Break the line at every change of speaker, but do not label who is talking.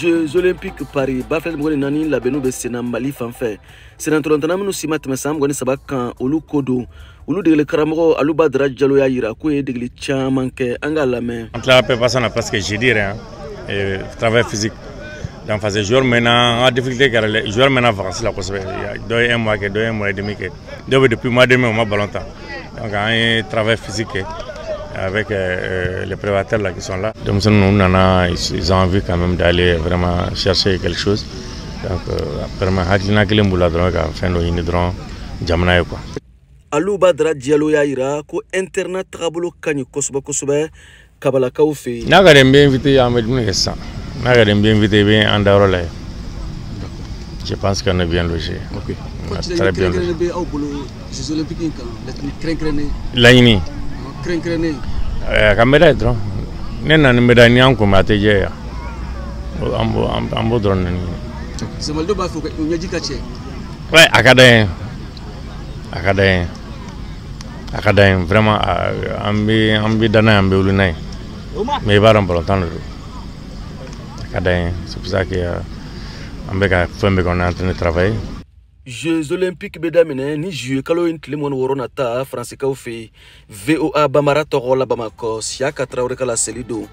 Jeux Olympiques Paris, Bafel Mgoni Nani, la Benou Bessena Mali Fanfé. C'est dans Torontanam, nous simat Massam, Goni Sabakan, Olu Kodo, Olu de le Karamoro, Aluba Drajalo Yaira, Koué de Glichamanke, Angalame.
Entre la paix passant parce que j'ai dit rien, et travail physique. Donc, parce que les joueurs maintenant, en difficulté, car les joueurs maintenant avancent la possibilité. Il y a 2 mois et demi, depuis mois de mai, on m'a pas longtemps. Donc, un travail physique avec les prédateurs là qui sont là. Donc, ils ont envie quand même d'aller vraiment chercher quelque chose. Donc, vraiment,
Aluba Drajalo Yaira, ko internet Trabolo Kanyu Kosobe, Kabala Kaufi.
N'a pas invité à me ça. N'a pas invité à Andarola. Je pense qu'on est bien logé.
Ok.
Très bien logé. Laini. Caméra est trop. Nena ne me donne rien comme à te dire. Ambo drone.
C'est mal de bafou que nous dit caché.
Ouais, acadien. Vraiment, ambi dana ambi ulunai. Mais il va remplir le temps. C'est pour ça que ambi ka femme qu'on est en train de travailler.
Jeux Olympiques Bedamine, ni Jeux Kaloin Tlimon Woronata, France Kaufi, VOA Bamara Torola Bamako, Siaka Traoreka la Selido.